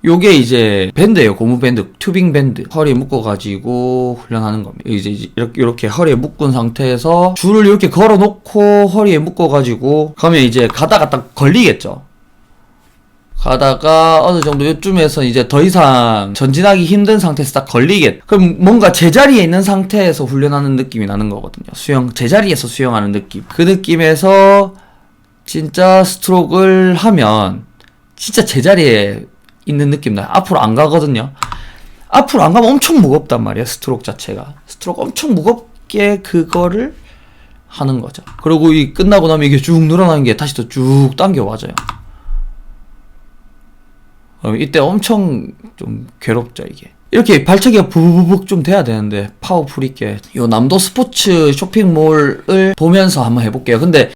요게 이제 밴드예요. 고무 밴드, 튜빙 밴드. 허리에 묶어가지고 훈련하는 겁니다. 이제 이렇게 허리에 묶은 상태에서 줄을 이렇게 걸어놓고 허리에 묶어가지고 가면 이제 가다가 딱 걸리겠죠. 가다가 어느 정도 요쯤에서 이제 더 이상 전진하기 힘든 상태에서 딱 걸리겠. 그럼 뭔가 제자리에 있는 상태에서 훈련하는 느낌이 나는 거거든요. 제자리에서 수영하는 느낌. 그 느낌에서 진짜 스트로크를 하면 진짜 제자리에 있는 느낌 나요. 앞으로 안 가거든요. 앞으로 안 가면 엄청 무겁단 말이에요. 스트로크 자체가. 스트로크 엄청 무겁게 그거를 하는 거죠. 그리고 이 끝나고 나면 이게 쭉 늘어나는 게 다시 또 쭉 당겨와져요. 이때 엄청 좀 괴롭죠, 이게. 이렇게 발차기가 부부북 좀 돼야 되는데, 파워풀 있게. 요 남도 스포츠 쇼핑몰을 보면서 한번 해볼게요. 근데,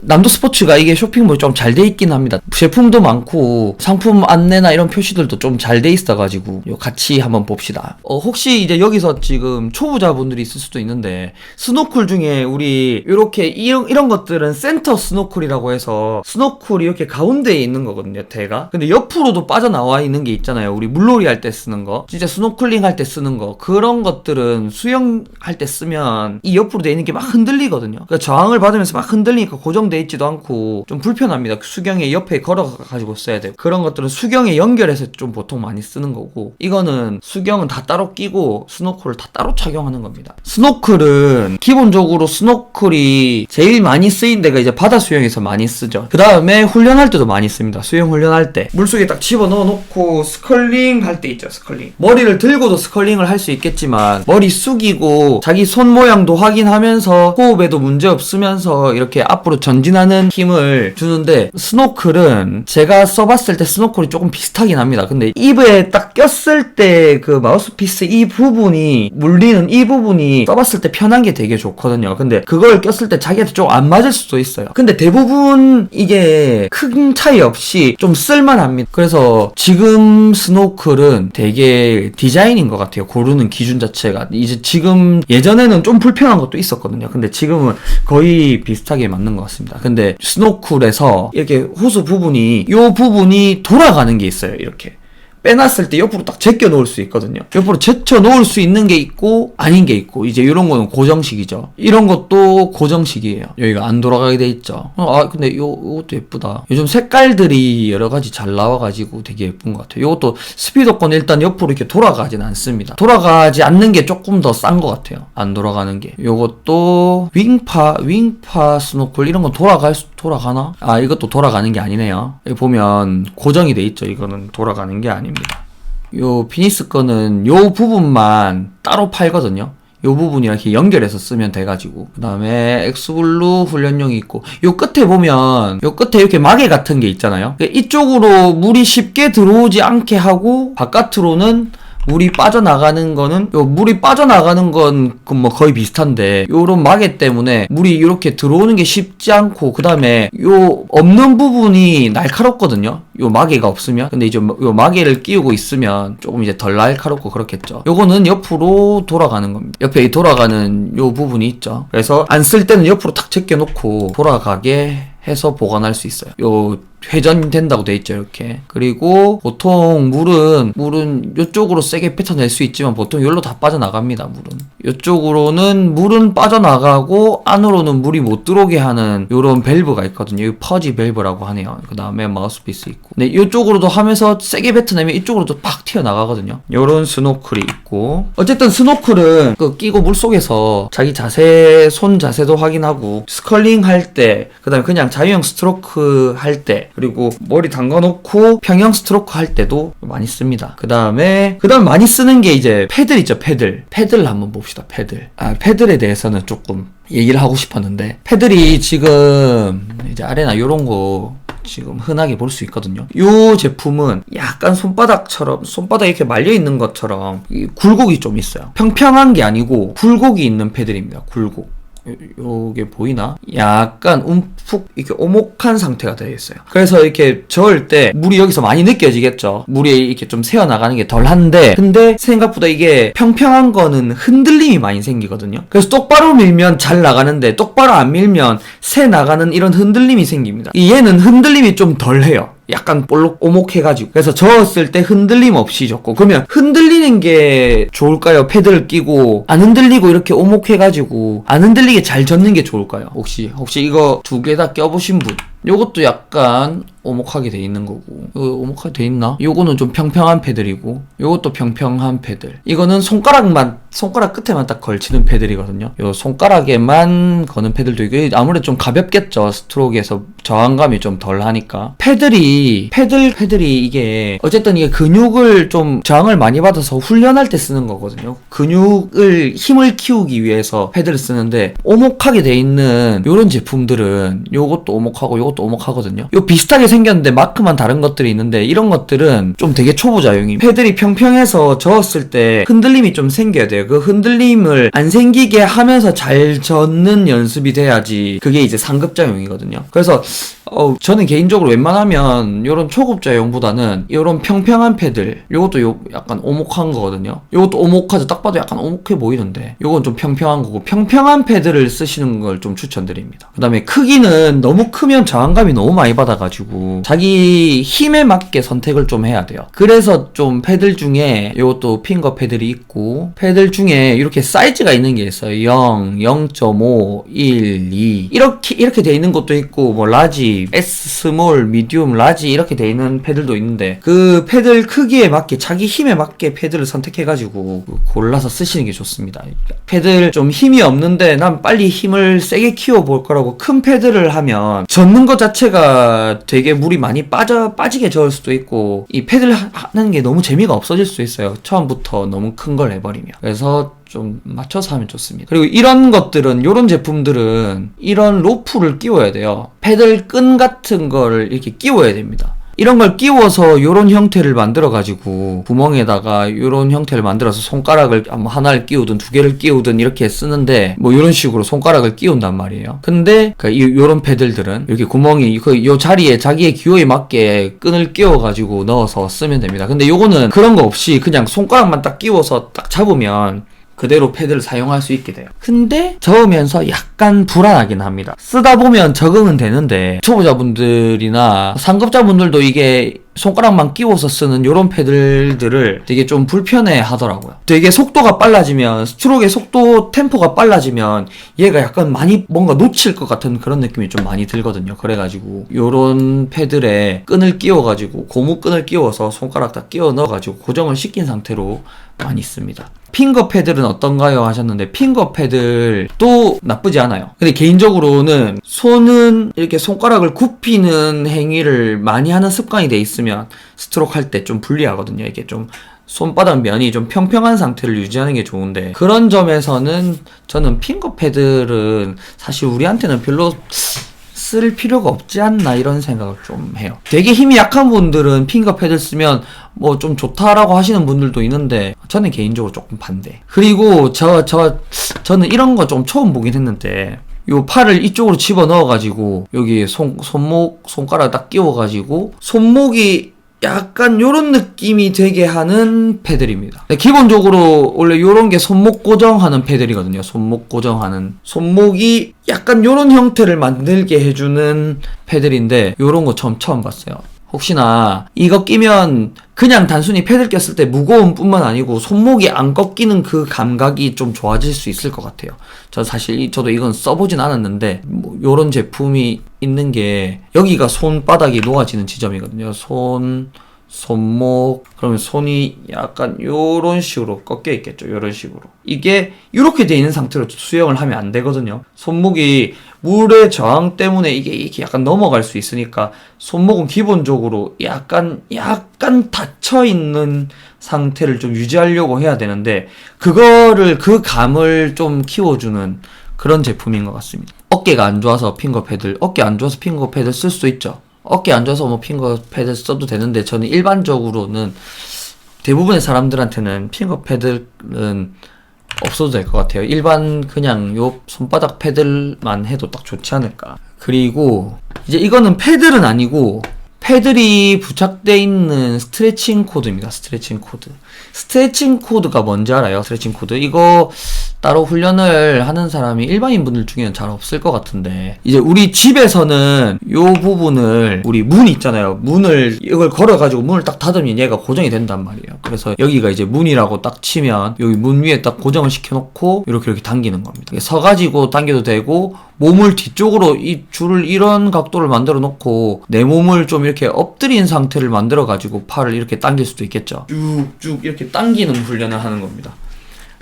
남도 스포츠가 이게 쇼핑몰이 좀 잘 돼 있긴 합니다. 제품도 많고 상품 안내나 이런 표시들도 좀 잘 돼 있어가지고 같이 한번 봅시다. 혹시 이제 여기서 지금 초보자분들이 있을 수도 있는데 스노클 중에 우리 이렇게 이런 것들은 센터 스노클이라고 해서 스노클이 이렇게 가운데에 있는 거거든요, 대가. 근데 옆으로도 빠져나와 있는 게 있잖아요. 우리 물놀이 할 때 쓰는 거, 진짜 스노클링 할 때 쓰는 거, 그런 것들은 수영할 때 쓰면 이 옆으로 돼 있는 게 막 흔들리거든요. 그러니까 저항을 받으면서 막 흔들리니까 고정돼 있지도 않고 좀 불편합니다. 수경에 옆에 걸어가지고 써야 돼요. 그런 것들은 수경에 연결해서 좀 보통 많이 쓰는 거고, 이거는 수경은 다 따로 끼고 스노클을 다 따로 착용하는 겁니다. 스노클은 기본적으로 스노클이 제일 많이 쓰인 데가 이제 바다 수영에서 많이 쓰죠. 그 다음에 훈련할 때도 많이 씁니다. 수영 훈련할 때 물속에 딱 집어넣어 놓고 스컬링 할 때 있죠. 스컬링, 머리를 들고도 스컬링을 할 수 있겠지만 머리 숙이고 자기 손 모양도 확인하면서 호흡에도 문제 없으면서 이렇게 앞으로 전진하는 힘을 주는데, 스노클은 제가 써봤을 때 스노클이 조금 비슷하긴 합니다. 근데 입에 딱 꼈을 때 그 마우스피스 이 부분이 물리는 이 부분이 써봤을 때 편한 게 되게 좋거든요. 근데 그걸 꼈을 때 자기한테 좀 안 맞을 수도 있어요. 근데 대부분 이게 큰 차이 없이 좀 쓸만합니다. 그래서 지금 스노클은 되게 디자인인 것 같아요. 고르는 기준 자체가. 이제 지금 예전에는 좀 불편한 것도 있었거든요. 근데 지금은 거의 비슷하게 맞는 것 같습니다. 근데 스노클에서 이렇게 호수 부분이 요 부분이 돌아가는 게 있어요. 이렇게 빼놨을 때 옆으로 딱 제껴 놓을 수 있거든요. 옆으로 제쳐 놓을 수 있는 게 있고 아닌 게 있고, 이제 이런 거는 고정식이죠. 이런 것도 고정식이에요. 여기가 안 돌아가게 돼 있죠. 근데 이것도 예쁘다. 요즘 색깔들이 여러 가지 잘 나와가지고 되게 예쁜 것 같아요. 이것도 스피더건 일단 옆으로 이렇게 돌아가진 않습니다. 돌아가지 않는 게 조금 더 싼 것 같아요. 안 돌아가는 게. 이것도 윙파 스노클 이런 건 돌아가나? 이것도 돌아가는 게 아니네요. 여기 보면 고정이 돼 있죠. 이거는 돌아가는 게 아닙니다. 요 피니스 거는 요 부분만 따로 팔거든요. 요 부분이 이렇게 연결해서 쓰면 돼가지고. 그 다음에 엑스블루 훈련용이 있고, 요 끝에 보면 요 끝에 이렇게 마개 같은 게 있잖아요. 이쪽으로 물이 쉽게 들어오지 않게 하고, 바깥으로는 물이 빠져나가는 거는, 물이 빠져나가는 건 뭐 거의 비슷한데, 요런 마개 때문에 물이 이렇게 들어오는 게 쉽지 않고, 그 다음에 요 없는 부분이 날카롭거든요. 요 마개가 없으면. 근데 이제 요 마개를 끼우고 있으면 조금 이제 덜 날카롭고 그렇겠죠. 요거는 옆으로 돌아가는 겁니다. 옆에 돌아가는 요 부분이 있죠. 그래서 안 쓸 때는 옆으로 탁 제껴놓고 돌아가게 해서 보관할 수 있어요. 요 회전된다고 돼 있죠, 이렇게. 그리고 보통 물은 요쪽으로 세게 뱉어낼 수 있지만 보통 여기로 다 빠져나갑니다. 요쪽으로는 물은 빠져나가고 안으로는 물이 못 들어오게 하는 요런 밸브가 있거든요. 이 퍼지 밸브라고 하네요. 그 다음에 마우스피스 있고. 네, 요쪽으로도 하면서 세게 뱉어내면 이쪽으로도 팍 튀어나가거든요. 요런 스노클이 있고, 어쨌든 스노클은 끼고 물속에서 자기 손 자세도 확인하고, 스컬링 할 때, 그 다음에 그냥 자유형 스트로크 할 때, 그리고 머리 담가놓고 평형 스트로크 할 때도 많이 씁니다. 그 다음에 많이 쓰는 게 이제 패들 있죠. 패들 한번 봅시다. 패들에 대해서는 조금 얘기를 하고 싶었는데, 패들이 지금 이제 아레나 요런 거 지금 흔하게 볼 수 있거든요. 요 제품은 약간 손바닥 이렇게 말려있는 것처럼 이 굴곡이 좀 있어요. 평평한 게 아니고 굴곡이 있는 패들입니다. 굴곡. 요게 보이나? 약간 움푹 이렇게 오목한 상태가 되어 있어요. 그래서 이렇게 저을 때 물이 여기서 많이 느껴지겠죠. 물이 이렇게 좀 새어나가는 게 덜한데, 근데 생각보다 이게 평평한 거는 흔들림이 많이 생기거든요. 그래서 똑바로 밀면 잘 나가는데 똑바로 안 밀면 새 나가는 이런 흔들림이 생깁니다. 얘는 흔들림이 좀 덜해요. 약간 볼록 오목해가지고. 그래서 저었을 때 흔들림 없이 줬고. 그러면 흔들리는 게 좋을까요? 패드를 끼고 안 흔들리고 이렇게 오목해가지고 안 흔들리게 잘 젓는 게 좋을까요? 혹시 이거 두 개 다 껴보신 분? 요것도 약간 오목하게 돼 있는 거고, 이거 오목하게 돼 있나? 요거는 좀 평평한 패들이고, 요것도 평평한 패들. 이거는 손가락 끝에만 딱 걸치는 패들이거든요. 요 손가락에만 거는 패들도 있고, 아무래도 좀 가볍겠죠. 스트로크에서 저항감이 좀 덜 하니까. 패들이 이게 어쨌든 이게 근육을 좀 저항을 많이 받아서 훈련할 때 쓰는 거거든요. 힘을 키우기 위해서 패드를 쓰는데, 오목하게 돼 있는 요런 제품들은 요것도 오목하고 요것도 오목하거든요. 요 비슷하게 생겼는데 마크만 다른 것들이 있는데, 이런 것들은 좀 되게 초보자용이. 패들이 평평해서 저었을 때 흔들림이 좀 생겨야 돼요. 그 흔들림을 안 생기게 하면서 잘 젓는 연습이 돼야지 그게 이제 상급자용이거든요. 그래서 저는 개인적으로 웬만하면 요런 초급자용보다는 요런 평평한 패들, 요것도 약간 오목한 거거든요. 요것도 오목하죠. 딱 봐도 약간 오목해 보이는데 요건 좀 평평한 거고, 평평한 패드를 쓰시는 걸 좀 추천드립니다. 그 다음에 크기는 너무 크면 저항감이 너무 많이 받아가지고 자기 힘에 맞게 선택을 좀 해야 돼요. 그래서 좀 패들 중에 요것도 핑거 패들이 있고, 패들 중에 이렇게 사이즈가 있는 게 있어요. 0, 0.5, 1, 2 이렇게 돼 있는 것도 있고, 뭐 라지, S, 스몰, 미디움, 라지 이렇게 돼 있는 패들도 있는데, 그 패들 크기에 맞게 자기 힘에 맞게 패드를 선택해가지고 골라서 쓰시는 게 좋습니다. 패들 좀 힘이 없는데 난 빨리 힘을 세게 키워볼 거라고 큰 패드를 하면 젓는 것 자체가 되게 물이 많이 빠지게 저을 수도 있고, 이 패드를 하는 게 너무 재미가 없어질 수 있어요. 처음부터 너무 큰 걸 해버리면. 그래서 좀 맞춰서 하면 좋습니다. 그리고 이런 것들은, 요런 제품들은 이런 로프를 끼워야 돼요. 패들 끈 같은 걸 이렇게 끼워야 됩니다. 이런 걸 끼워서 요런 형태를 만들어가지고 구멍에다가 요런 형태를 만들어서 손가락을 하나를 끼우든 두 개를 끼우든 이렇게 쓰는데, 뭐 요런 식으로 손가락을 끼운단 말이에요. 근데 요런 패들들은 이렇게 구멍이 요 자리에 자기의 기호에 맞게 끈을 끼워가지고 넣어서 쓰면 됩니다. 근데 요거는 그런 거 없이 그냥 손가락만 딱 끼워서 딱 잡으면 그대로 패드를 사용할 수 있게 돼요. 근데 저으면서 약간 불안하긴 합니다. 쓰다 보면 적응은 되는데, 초보자분들이나 상급자분들도 이게 손가락만 끼워서 쓰는 요런 패들들을 되게 좀 불편해 하더라고요. 되게 속도가 빨라지면, 스트로크의 속도 템포가 빨라지면 얘가 약간 많이 뭔가 놓칠 것 같은 그런 느낌이 좀 많이 들거든요. 그래가지고 요런 패들에 끈을 끼워가지고, 고무끈을 끼워서 손가락 다 끼워 넣어가지고 고정을 시킨 상태로 많이 씁니다. 핑거 패들은 어떤가요? 하셨는데, 핑거 패들도 나쁘지 않아요. 근데 개인적으로는 손은 이렇게 손가락을 굽히는 행위를 많이 하는 습관이 돼 있으면 스트로크 할 때 좀 불리하거든요. 이게 좀 손바닥 면이 좀 평평한 상태를 유지하는 게 좋은데, 그런 점에서는 저는 핑거 패들은 사실 우리한테는 별로 쓸 필요가 없지 않나 이런 생각을 좀 해요. 되게 힘이 약한 분들은 핑거 패드 쓰면 뭐 좀 좋다라고 하시는 분들도 있는데, 저는 개인적으로 조금 반대. 그리고 저는 이런 거 좀 처음 보긴 했는데, 요 팔을 이쪽으로 집어 넣어가지고 여기 손가락 딱 끼워가지고 손목이 약간 요런 느낌이 되게 하는 패들입니다. 기본적으로 원래 요런 게 손목 고정하는 패들이거든요. 손목 고정하는, 손목이 약간 요런 형태를 만들게 해주는 패들인데, 요런 거 처음 봤어요. 혹시나 이거 끼면 그냥 단순히 패들 꼈을 때 무거움 뿐만 아니고 손목이 안 꺾이는 그 감각이 좀 좋아질 수 있을 것 같아요. 저도 이건 써보진 않았는데, 뭐 요런 제품이 있는 게, 여기가 손바닥이 놓아지는 지점이거든요. 손목, 그러면 손이 약간 요런 식으로 꺾여 있겠죠. 요런 식으로. 이게 이렇게 돼 있는 상태로 수영을 하면 안 되거든요. 손목이 물의 저항 때문에 이게 약간 넘어갈 수 있으니까, 손목은 기본적으로 약간 닫혀 있는 상태를 좀 유지하려고 해야 되는데, 그 감을 좀 키워주는 그런 제품인 것 같습니다. 어깨가 안 좋아서 핑거 패들 쓸 수도 있죠. 어깨 안 좋아서 뭐 핑거 패드 써도 되는데, 저는 일반적으로는 대부분의 사람들한테는 핑거 패드는 없어도 될 것 같아요. 일반 그냥 요 손바닥 패들만 해도 딱 좋지 않을까. 그리고 이제 이거는 패들은 아니고 패들이 부착되어 있는 스트레칭 코드입니다. 스트레칭 코드. 스트레칭 코드가 뭔지 알아요? 스트레칭 코드. 이거 따로 훈련을 하는 사람이 일반인 분들 중에는 잘 없을 것 같은데, 이제 우리 집에서는 요 부분을, 우리 문 있잖아요. 문을, 이걸 걸어가지고 문을 딱 닫으면 얘가 고정이 된단 말이에요. 그래서 여기가 이제 문이라고 딱 치면 여기 문 위에 딱 고정을 시켜놓고 이렇게 당기는 겁니다. 서가지고 당겨도 되고, 몸을 뒤쪽으로 이 줄을 이런 각도를 만들어 놓고 내 몸을 좀 이렇게 엎드린 상태를 만들어 가지고 팔을 이렇게 당길 수도 있겠죠. 쭉쭉 이렇게 당기는 훈련을 하는 겁니다.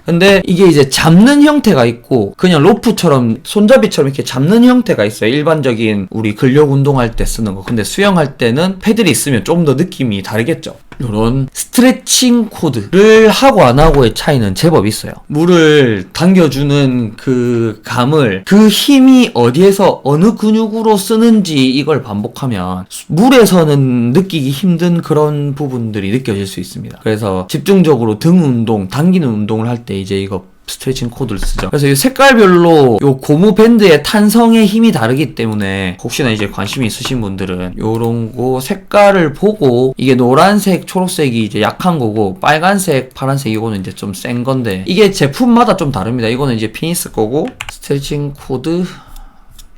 근데 이게 이제 잡는 형태가 있고 그냥 로프처럼 손잡이처럼 이렇게 잡는 형태가 있어요. 일반적인 우리 근력 운동할 때 쓰는 거. 근데 수영할 때는 패들이 있으면 좀 더 느낌이 다르겠죠. 요런 스트레칭 코드를 하고 안 하고의 차이는 제법 있어요. 물을 당겨주는 그 감을, 그 힘이 어디에서 어느 근육으로 쓰는지 이걸 반복하면 물에서는 느끼기 힘든 그런 부분들이 느껴질 수 있습니다. 그래서 집중적으로 등 운동, 당기는 운동을 할 때 이제 이거 스트레칭 코드를 쓰죠. 그래서 이 색깔별로 요 고무 밴드의 탄성의 힘이 다르기 때문에 혹시나 이제 관심이 있으신 분들은 요런 거 색깔을 보고, 이게 노란색, 초록색이 이제 약한 거고 빨간색, 파란색 이거는 이제 좀 센 건데, 이게 제품마다 좀 다릅니다. 이거는 이제 피니스 거고, 스트레칭 코드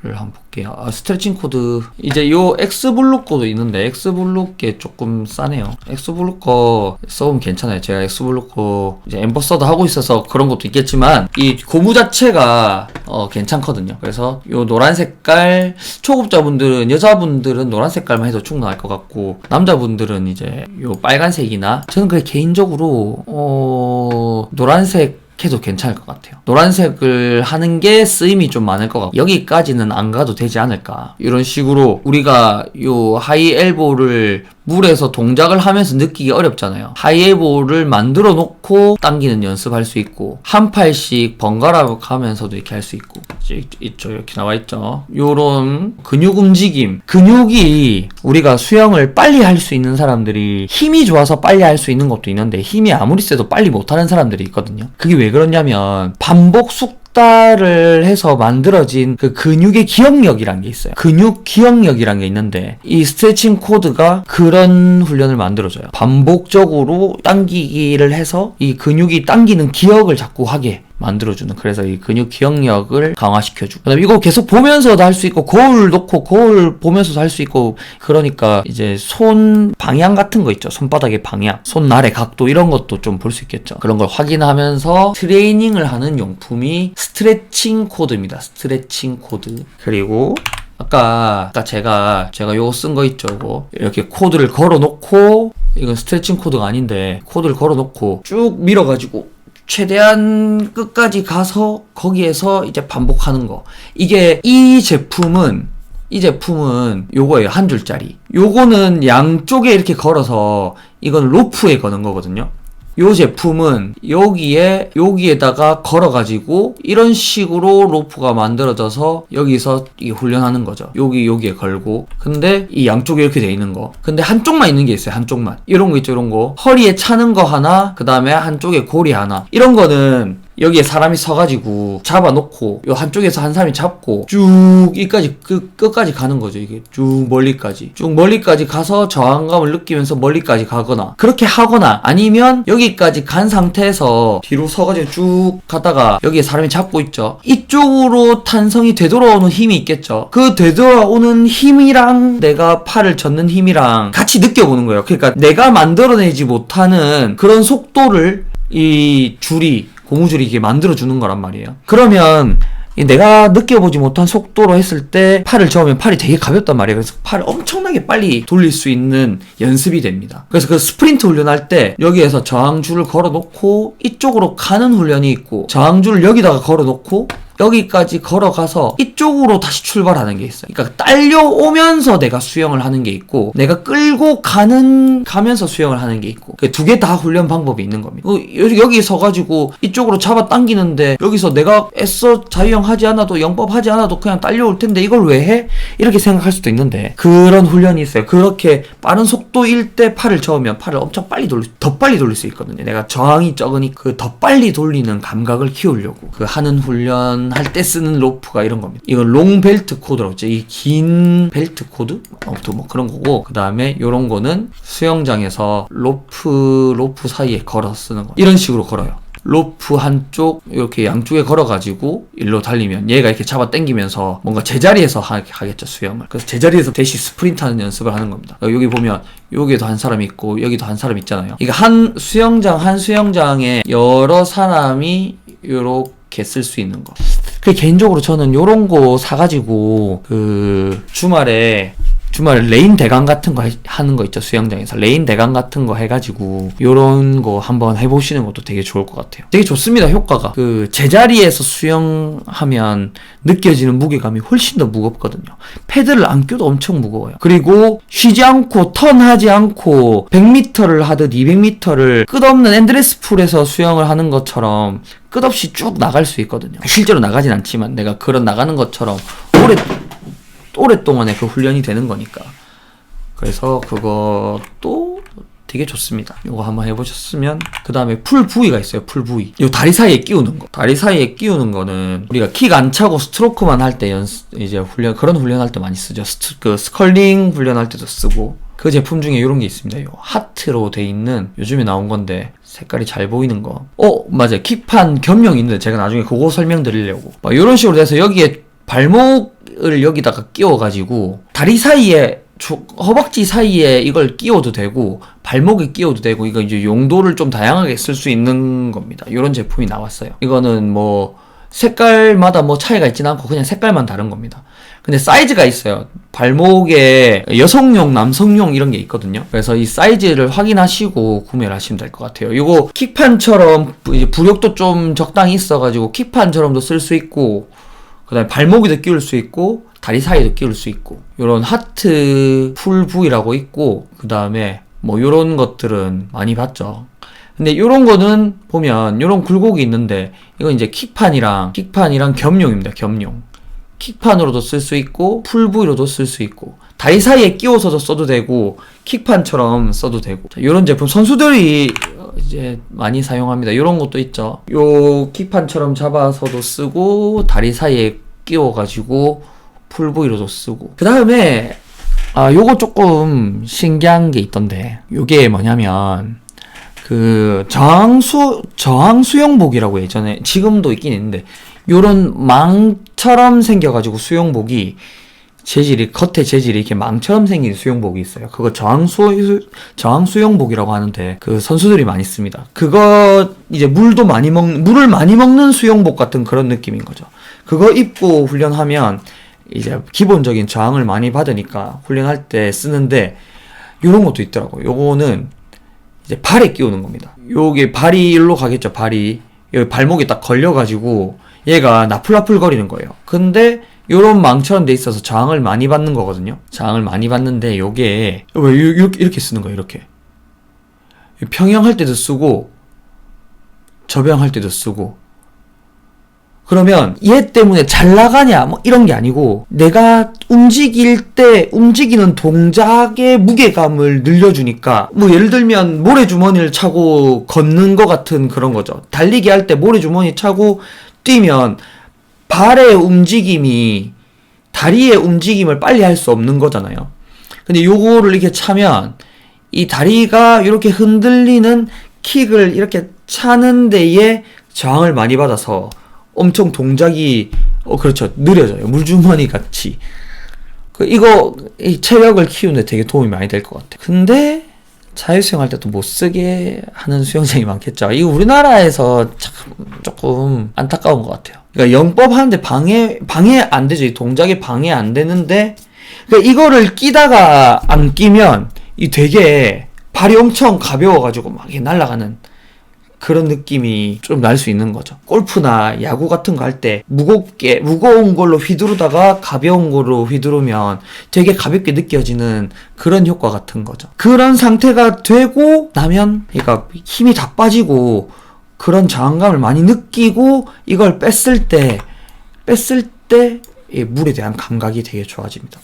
를 한번 볼게요. 스트레칭 코드, 이제 요 엑스블루 거도 있는데 엑스블루 게 조금 싸네요. 엑스블루 거 써보면 괜찮아요. 제가 엑스블루 거 이제 엠버서더 하고 있어서 그런 것도 있겠지만 이 고무 자체가 괜찮거든요. 그래서 요 노란 색깔, 초급자분들은, 여자분들은 노란 색깔만 해도 충분할 것 같고, 남자분들은 이제 요 빨간색이나, 저는 그냥 개인적으로 노란색 해도 괜찮을 것 같아요. 노란색을 하는 게 쓰임이 좀 많을 것 같고, 여기까지는 안 가도 되지 않을까. 이런 식으로 우리가 요 하이 엘보를 물에서 동작을 하면서 느끼기 어렵잖아요. 하이 엘보를 만들어 놓고 당기는 연습할 수 있고, 한 팔씩 번갈아 가면서도 이렇게 할 수 있고, 있죠. 이렇게 나와 있죠. 요런 근육 움직임, 근육이, 우리가 수영을 빨리 할 수 있는 사람들이 힘이 좋아서 빨리 할 수 있는 것도 있는데, 힘이 아무리 세도 빨리 못하는 사람들이 있거든요. 그게 왜 그러냐면 반복 숙달을 해서 만들어진 그 근육의 기억력이란 게 있어요. 근육 기억력이란 게 있는데, 이 스트레칭 코드가 그런 훈련을 만들어줘요. 반복적으로 당기기를 해서 이 근육이 당기는 기억을 자꾸 하게 만들어주는, 그래서 이 근육 기억력을 강화시켜주고, 그다음에 이거 계속 보면서도 할 수 있고, 거울 놓고 거울 보면서도 할 수 있고, 그러니까 이제 손 방향 같은 거 있죠. 손바닥의 방향, 손날의 각도, 이런 것도 좀 볼 수 있겠죠. 그런 걸 확인하면서 트레이닝을 하는 용품이 스트레칭 코드입니다. 스트레칭 코드. 그리고 아까 제가 요거 쓴 거 있죠. 이거 이렇게 코드를 걸어 놓고, 이건 스트레칭 코드가 아닌데 코드를 걸어 놓고 쭉 밀어가지고 최대한 끝까지 가서 거기에서 이제 반복하는 거. 이게 이 제품은 요거예요. 한 줄짜리. 요거는 양쪽에 이렇게 걸어서, 이건 로프에 거는 거거든요. 요 제품은 여기에다가 걸어가지고 이런 식으로 로프가 만들어져서 여기서 이게 훈련하는 거죠. 여기에 걸고. 근데 이 양쪽에 이렇게 돼 있는 거. 근데 한쪽만 있는 게 있어요. 한쪽만. 이런 거 있죠. 이런 거. 허리에 차는 거 하나, 그 다음에 한쪽에 고리 하나. 이런 거는 여기에 사람이 서가지고 잡아놓고, 요 한쪽에서 한 사람이 잡고 쭉 이까지 끝까지 가는 거죠. 이게 쭉 멀리까지 가서 저항감을 느끼면서 멀리까지 가거나, 그렇게 하거나, 아니면 여기까지 간 상태에서 뒤로 서가지고 쭉 가다가 여기에 사람이 잡고 있죠. 이쪽으로 탄성이 되돌아오는 힘이 있겠죠. 그 되돌아오는 힘이랑 내가 팔을 젓는 힘이랑 같이 느껴보는 거예요. 그러니까 내가 만들어내지 못하는 그런 속도를 이 고무줄이 이게 만들어주는 거란 말이에요. 그러면 내가 느껴보지 못한 속도로 했을 때 팔을 저으면 팔이 되게 가볍단 말이에요. 그래서 팔을 엄청나게 빨리 돌릴 수 있는 연습이 됩니다. 그래서 그 스프린트 훈련할 때 여기에서 저항줄을 걸어놓고 이쪽으로 가는 훈련이 있고, 저항줄을 여기다가 걸어놓고 여기까지 걸어가서 이쪽으로 다시 출발하는 게 있어요. 그러니까 딸려오면서 내가 수영을 하는 게 있고, 내가 끌고 가면서 수영을 하는 게 있고, 두 개 다 훈련 방법이 있는 겁니다. 여기 서가지고 이쪽으로 잡아 당기는데, 여기서 내가 애써 자유형 하지 않아도, 영법 하지 않아도 그냥 딸려올 텐데 이걸 왜 해? 이렇게 생각할 수도 있는데, 그런 훈련이 있어요. 그렇게 빠른 속도일 때 팔을 저으면 팔을 엄청 더 빨리 돌릴 수 있거든요. 내가 저항이 적으니 더 빨리 돌리는 감각을 키우려고 하는 훈련 할 때 쓰는 로프가 이런 겁니다. 이건 롱 벨트 코드라고 했죠. 이 긴 벨트 코드? 아무튼 뭐 그런 거고, 그 다음에 요런 거는 수영장에서 로프 사이에 걸어서 쓰는 거. 이런 식으로 걸어요. 로프 한쪽 이렇게 양쪽에 걸어가지고 일로 달리면 얘가 이렇게 잡아 당기면서 뭔가 제자리에서 하겠죠, 수영을. 그래서 제자리에서 대시 스프린트하는 연습을 하는 겁니다. 여기 보면 여기도 한 사람 있고 여기도 한 사람 있잖아요. 이거 한 수영장에 여러 사람이 요렇게 쓸 수 있는 거. 그 개인적으로 저는 요런 거 사가지고 주말에 레인 대강 같은 거 하는 거 있죠, 수영장에서. 레인 대강 같은 거 해가지고 요런 거 한번 해보시는 것도 되게 좋을 것 같아요. 되게 좋습니다, 효과가. 제자리에서 수영하면 느껴지는 무게감이 훨씬 더 무겁거든요. 패드를 안 껴도 엄청 무거워요. 그리고 쉬지 않고 턴하지 않고 100m를 하듯 200m를 끝없는 엔드레스 풀에서 수영을 하는 것처럼 끝없이 쭉 나갈 수 있거든요. 실제로 나가진 않지만 내가 그런 나가는 것처럼 오랫동안의 그 훈련이 되는 거니까. 그래서 그것도 되게 좋습니다. 이거 한번 해보셨으면. 그 다음에 풀 부위가 있어요. 풀 부위. 이 다리 사이에 끼우는 거. 다리 사이에 끼우는 거는 우리가 킥 안 차고 스트로크만 할 때 이제 그런 훈련할 때 많이 쓰죠. 스컬링 훈련할 때도 쓰고. 그 제품 중에 이런 게 있습니다. 요 하트로 돼 있는, 요즘에 나온 건데 색깔이 잘 보이는 거. 맞아요. 킥판 겸용이 있는데 제가 나중에 그거 설명드리려고. 막 이런 식으로 돼서 여기에 발목을 여기다가 끼워가지고 다리 사이에 허벅지 사이에 이걸 끼워도 되고 발목에 끼워도 되고, 이거 이제 용도를 좀 다양하게 쓸 수 있는 겁니다. 이런 제품이 나왔어요. 이거는 뭐 색깔마다 뭐 차이가 있진 않고 그냥 색깔만 다른 겁니다. 근데 사이즈가 있어요. 발목에 여성용, 남성용 이런 게 있거든요. 그래서 이 사이즈를 확인하시고 구매를 하시면 될 것 같아요. 이거 킥판처럼 이제 부력도 좀 적당히 있어가지고 킥판처럼도 쓸 수 있고, 그 다음에 발목에도 끼울 수 있고 다리 사이에도 끼울 수 있고, 요런 하트 풀 부위라고 있고, 그 다음에 뭐 요런 것들은 많이 봤죠. 근데 요런 거는 보면 요런 굴곡이 있는데 이건 이제 킥판이랑 겸용입니다. 겸용. 킥판으로도 쓸 수 있고 풀 부위로도 쓸 수 있고 다리 사이에 끼워서도 써도 되고 킥판처럼 써도 되고, 요런 제품 선수들이 이제 많이 사용합니다. 요런 것도 있죠. 요 킥판처럼 잡아서도 쓰고 다리 사이에 끼워가지고 풀 부위로도 쓰고. 그 다음에 요거 조금 신기한 게 있던데, 요게 뭐냐면 저항 수영복이라고 예전에, 지금도 있긴 있는데, 요런 망처럼 생겨가지고 수영복이 겉에 재질이 이렇게 망처럼 생긴 수영복이 있어요. 그거 저항 수영복이라고 하는데, 그 선수들이 많이 씁니다. 그거 이제 물을 많이 먹는 수영복 같은 그런 느낌인 거죠. 그거 입고 훈련하면 이제 기본적인 저항을 많이 받으니까 훈련할 때 쓰는데, 요런 것도 있더라고요. 요거는 이제 발에 끼우는 겁니다. 요게 발이 일로 가겠죠. 발이 여기 발목에 딱 걸려가지고 얘가 나풀나풀 거리는 거예요. 근데 요런 망처럼 돼 있어서 저항을 많이 받는 거거든요. 저항을 많이 받는데 요게 이렇게 쓰는 거예요. 이렇게 평형할 때도 쓰고 접영할 때도 쓰고. 그러면 얘 때문에 잘 나가냐 뭐 이런 게 아니고, 내가 움직일 때 움직이는 동작의 무게감을 늘려주니까, 뭐 예를 들면 모래주머니를 차고 걷는 거 같은 그런 거죠. 달리기 할 때 모래주머니 차고 뛰면 발의 움직임이 다리의 움직임을 빨리 할 수 없는 거잖아요. 근데 요거를 이렇게 차면 이 다리가 이렇게 흔들리는 킥을 이렇게 차는 데에 저항을 많이 받아서 엄청 동작이 그렇죠, 느려져요. 물주머니 같이. 이 체력을 키우는데 되게 도움이 많이 될 것 같아요. 근데 자유수영 할 때도 못 쓰게 하는 수영장이 많겠죠. 이거 우리나라에서 참 조금 안타까운 것 같아요. 그러니까 영법 하는데 방해 안 되죠. 이 동작에 방해 안 되는데, 그러니까 이거를 끼다가 안 끼면 이 되게 발이 엄청 가벼워가지고 막 이렇게 날아가는 그런 느낌이 좀 날 수 있는 거죠. 골프나 야구 같은 거 할 때 무거운 걸로 휘두르다가 가벼운 걸로 휘두르면 되게 가볍게 느껴지는 그런 효과 같은 거죠. 그런 상태가 되고 나면 그러니까 힘이 다 빠지고 그런 저항감을 많이 느끼고, 이걸 뺐을 때 이 물에 대한 감각이 되게 좋아집니다.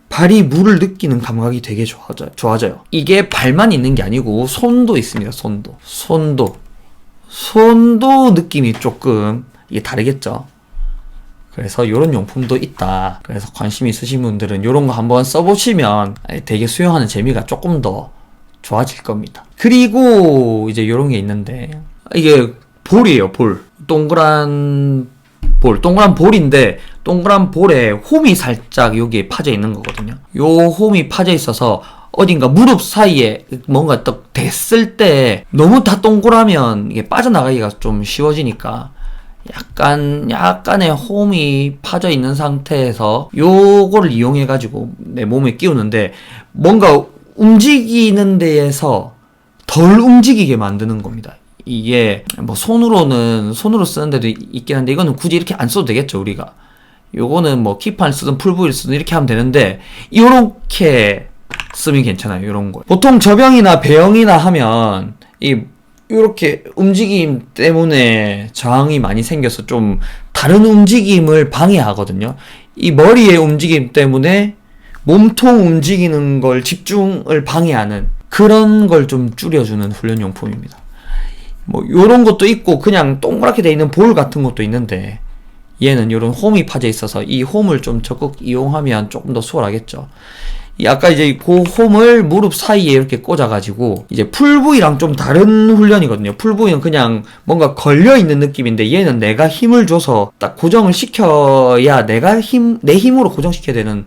발이 물을 느끼는 감각이 되게 좋아져요. 이게 발만 있는 게 아니고 손도 있습니다. 손도 손도 느낌이 조금 이게 다르겠죠. 그래서 요런 용품도 있다. 그래서 관심 있으신 분들은 요런 거 한번 써보시면 되게 수영하는 재미가 조금 더 좋아질 겁니다. 그리고 이제 요런 게 있는데, 이게 볼이에요, 볼. 동그란 볼인데, 동그란 볼에 홈이 살짝 여기에 파져 있는 거거든요. 요 홈이 파져 있어서 어딘가 무릎 사이에 뭔가 딱 됐을 때 너무 다 동그라면 이게 빠져나가기가 좀 쉬워지니까 약간의 홈이 파져 있는 상태에서 요거를 이용해 가지고 내 몸에 끼우는데, 뭔가 움직이는 데에서 덜 움직이게 만드는 겁니다. 이게 뭐 손으로 쓰는 데도 있긴 한데, 이거는 굳이 이렇게 안 써도 되겠죠, 우리가. 요거는 뭐 키판을 쓰든 풀부위를 쓰든 이렇게 하면 되는데, 요렇게 쓰면 괜찮아요. 요런 거. 보통 저병이나 배영이나 하면 요렇게 움직임 때문에 저항이 많이 생겨서 좀 다른 움직임을 방해하거든요. 이 머리의 움직임 때문에 몸통 움직이는 걸 집중을 방해하는 그런 걸 좀 줄여주는 훈련용품입니다. 뭐 요런 것도 있고 그냥 동그랗게 돼 있는 볼 같은 것도 있는데, 얘는 요런 홈이 파져 있어서 이 홈을 좀 적극 이용하면 조금 더 수월하겠죠. 아까 이제 그 홈을 무릎 사이에 이렇게 꽂아가지고, 이제 풀부위랑 좀 다른 훈련이거든요. 풀부위는 그냥 뭔가 걸려있는 느낌인데, 얘는 내가 힘을 줘서 딱 고정을 시켜야 내 힘으로 고정시켜야 되는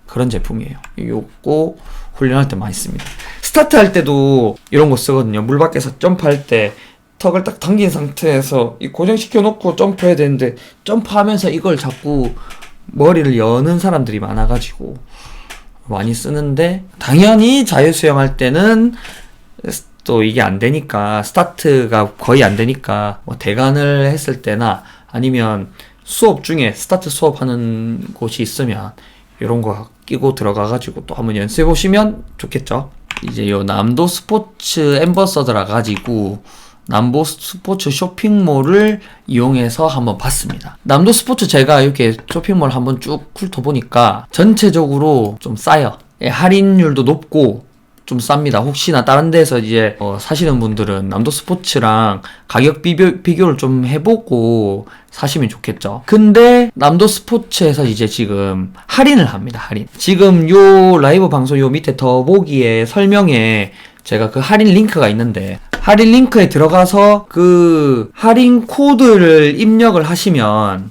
그런 제품이에요. 요거 훈련할 때 많이 씁니다. 스타트 할 때도 이런 거 쓰거든요. 물 밖에서 점프할 때 턱을 딱 당긴 상태에서 이 고정시켜 놓고 점프해야 되는데, 점프하면서 이걸 자꾸 머리를 여는 사람들이 많아가지고 많이 쓰는데, 당연히 자유수영할 때는 또 이게 안 되니까, 스타트가 거의 안 되니까 뭐 대관을 했을 때나 아니면 수업 중에 스타트 수업하는 곳이 있으면 이런 거 끼고 들어가가지고 또 한번 연습해 보시면 좋겠죠. 이제 요 남도 스포츠 앰버서더라 가지고 남도 스포츠 쇼핑몰을 이용해서 한번 봤습니다. 남도 스포츠 제가 이렇게 쇼핑몰 한번 쭉 훑어보니까 전체적으로 좀 싸요. 할인율도 높고 좀 쌉니다. 혹시나 다른 데서 이제 사시는 분들은 남도 스포츠랑 가격 비교를 좀 해보고 사시면 좋겠죠. 근데 남도 스포츠에서 이제 지금 할인을 합니다. 할인. 지금 요 라이브 방송 요 밑에 더보기에 설명에 제가 그 할인 링크가 있는데, 할인 링크에 들어가서 그 할인 코드를 입력을 하시면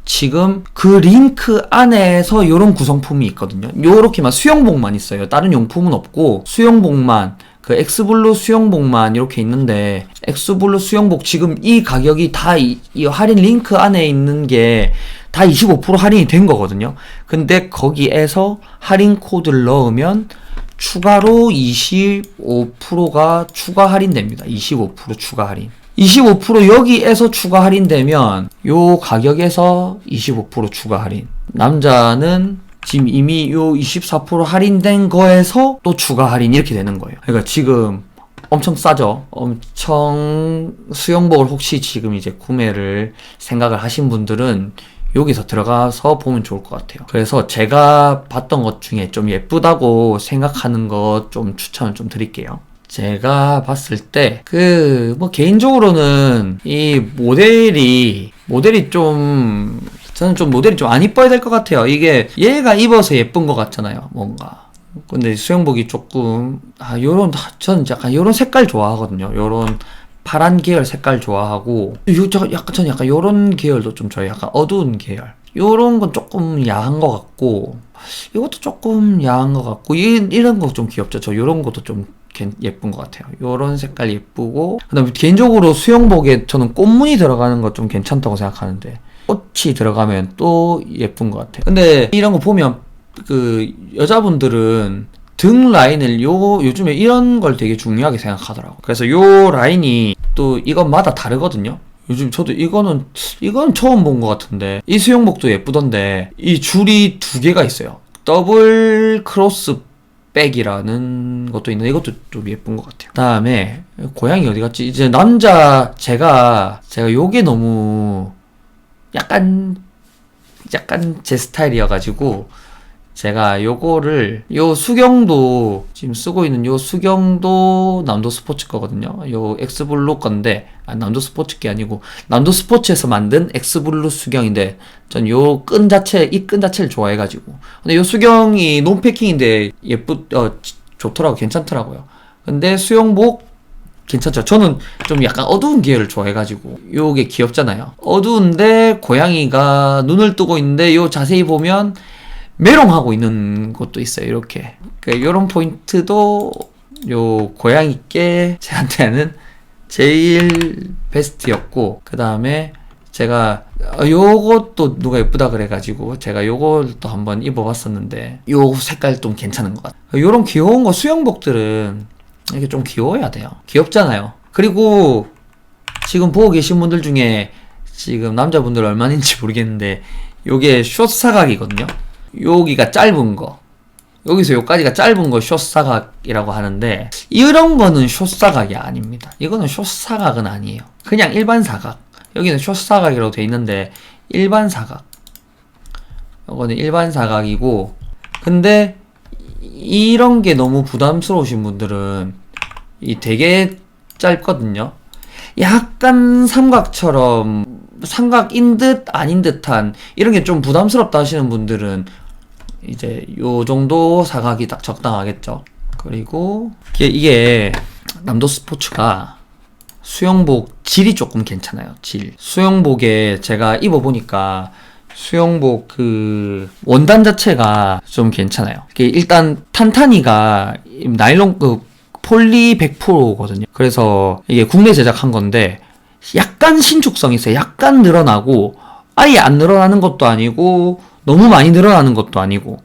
지금 그 링크 안에서 요런 구성품이 있거든요. 요렇게만 수영복만 있어요. 다른 용품은 없고 수영복만, 그 엑스블루 수영복만 이렇게 있는데, 엑스블루 수영복 지금 이 가격이 다 이 할인 링크 안에 있는 게 다 25% 할인이 된 거거든요. 근데 거기에서 할인 코드를 넣으면 추가로 25%가 추가 할인됩니다. 25% 추가 할인. 25% 여기에서 추가 할인되면 요 가격에서 25% 추가 할인. 남자는 지금 이미 요 24% 할인된 거에서 또 추가 할인 이렇게 되는 거예요. 그러니까 지금 엄청 싸죠. 엄청 수영복을 혹시 지금 이제 구매를 생각을 하신 분들은 여기서 들어가서 보면 좋을 것 같아요. 그래서 제가 봤던 것 중에 좀 예쁘다고 생각하는 것 좀 추천을 좀 드릴게요. 제가 봤을 때 뭐 개인적으로는 이 모델이 좀, 저는 좀 모델이 좀 안 이뻐야 될 것 같아요. 이게 얘가 입어서 예쁜 것 같잖아요, 뭔가. 근데 수영복이 조금 저는 약간 요런 색깔 좋아하거든요. 요런 파란 계열 색깔 좋아하고, 저는 약간 요런 계열도 좀 좋아해요. 약간 어두운 계열. 요런 건 조금 야한 것 같고, 이것도 조금 야한 것 같고, 이런 거 좀 귀엽죠. 저 요런 것도 좀 예쁜 것 같아요. 요런 색깔 예쁘고, 그 다음에 개인적으로 수영복에 저는 꽃무늬 들어가는 거 좀 괜찮다고 생각하는데, 꽃이 들어가면 또 예쁜 것 같아요. 근데 이런 거 보면 여자분들은 등 라인을 요즘에 이런 걸 되게 중요하게 생각하더라고. 그래서 요 라인이 또 이것마다 다르거든요. 요즘 저도 이건 처음 본 것 같은데, 이 수영복도 예쁘던데 이 줄이 2개가 있어요. 더블 크로스 백이라는 것도 있는데 이것도 좀 예쁜 것 같아요. 다음에 고양이 어디 갔지? 이제 남자 제가 요게 너무 약간 제 스타일이어가지고 제가 요거를 요 수경도 지금 쓰고 있는 요 수경도 남도 스포츠 거거든요. 요 엑스블루 건데 남도 스포츠 게 아니고 남도 스포츠에서 만든 엑스블루 수경인데 전 요 끈 자체 이 끈 자체를 좋아해가지고 근데 요 수경이 논패킹인데 좋더라고 괜찮더라고요. 근데 수영복 괜찮죠. 저는 좀 약간 어두운 계열을 좋아해가지고 요게 귀엽잖아요. 어두운데 고양이가 눈을 뜨고 있는데 요 자세히 보면 메롱하고 있는 것도 있어요. 이렇게 요런 포인트도 요 고양이께 제한테는 제일 베스트였고 그 다음에 제가 요것도 누가 예쁘다 그래가지고 제가 요걸 또 한번 입어봤었는데 요 색깔 좀 괜찮은 것 같아요. 요런 귀여운 거 수영복들은 이게 좀 귀여워야 돼요. 귀엽잖아요. 그리고 지금 보고 계신 분들 중에 지금 남자분들 얼마인지 모르겠는데 요게 숏 사각이거든요. 여기가 짧은 거 여기서 여기까지가 짧은 거 숏 사각이라고 하는데 이런 거는 숏 사각이 아닙니다. 이거는 숏 사각은 아니에요. 그냥 일반 사각. 여기는 숏 사각이라고 돼 있는데 일반 사각. 이거는 일반 사각이고 근데 이런 게 너무 부담스러우신 분들은 이 되게 짧거든요. 약간 삼각처럼 삼각인 듯 아닌 듯한 이런 게 좀 부담스럽다 하시는 분들은 이제 요 정도 사각이 딱 적당하겠죠. 그리고 이게 남도 스포츠가 수영복 질이 조금 괜찮아요. 수영복에 제가 입어보니까 수영복 그 원단 자체가 좀 괜찮아요. 일단 탄탄이가 나일론 폴리 100%거든요. 그래서 이게 국내 제작한 건데 약간 신축성이 있어요. 약간 늘어나고 아예 안 늘어나는 것도 아니고 너무 많이 늘어나는 것도 아니고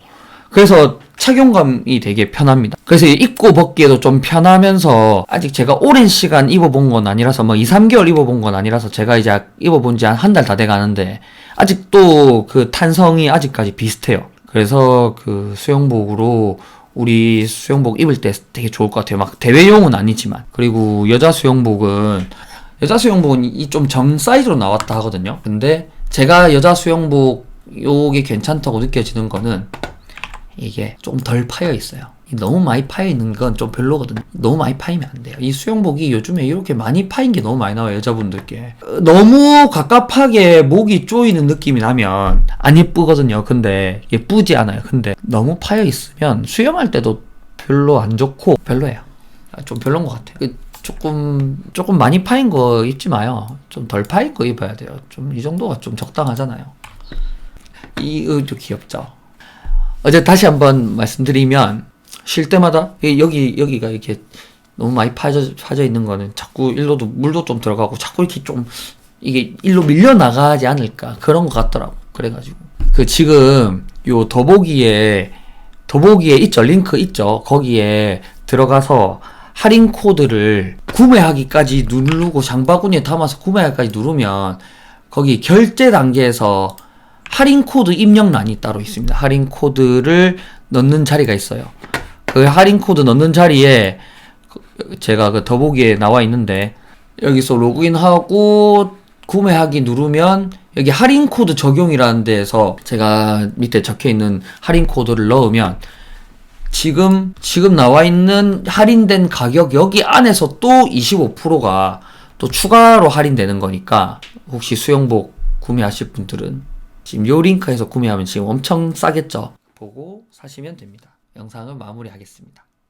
그래서 착용감이 되게 편합니다. 그래서 입고 벗기에도 좀 편하면서 아직 제가 오랜 시간 입어본 건 아니라서 뭐 2, 3개월 입어본 건 아니라서 제가 이제 입어본 지 한 달 다 돼가는데 아직도 그 탄성이 아직까지 비슷해요. 그래서 그 수영복으로 우리 수영복 입을 때 되게 좋을 것 같아요. 막 대회용은 아니지만. 그리고 여자 수영복은 이 좀 정 사이즈로 나왔다 하거든요. 근데 제가 여자 수영복 요게 괜찮다고 느껴지는 거는 이게 좀 덜 파여 있어요. 너무 많이 파여 있는 건 좀 별로거든요. 너무 많이 파이면 안 돼요. 이 수영복이 요즘에 이렇게 많이 파인 게 너무 많이 나와요. 여자분들께. 너무 갑갑하게 목이 조이는 느낌이 나면 안 예쁘거든요. 근데 예쁘지 않아요. 근데 너무 파여 있으면 수영할 때도 별로 안 좋고 별로예요. 좀 별로인 것 같아요. 조금 많이 파인 거 입지 마요. 좀 덜 파인 거 입어야 돼요. 좀 이 정도가 좀 적당하잖아요. 좀 귀엽죠. 어제 다시 한번 말씀드리면 쉴 때마다 여기가 이렇게 너무 많이 파져 있는 거는 자꾸 물도 좀 들어가고 자꾸 이렇게 좀 이게 일로 밀려 나가지 않을까 그런 것 같더라고. 그래가지고 지금 요 더보기에 있죠. 링크 있죠. 거기에 들어가서 할인 코드를 구매하기까지 누르고 장바구니에 담아서 구매하기까지 누르면 거기 결제 단계에서 할인 코드 입력란이 따로 있습니다. 할인 코드를 넣는 자리가 있어요. 그 할인 코드 넣는 자리에 제가 그 더보기에 나와 있는데 여기서 로그인하고 구매하기 누르면 여기 할인 코드 적용이라는 데에서 제가 밑에 적혀 있는 할인 코드를 넣으면 지금 나와 있는 할인된 가격 여기 안에서 또 25%가 또 추가로 할인되는 거니까 혹시 수영복 구매하실 분들은 지금 요 링크에서 구매하면 지금 엄청 싸겠죠? 보고 사시면 됩니다. 영상을 마무리하겠습니다.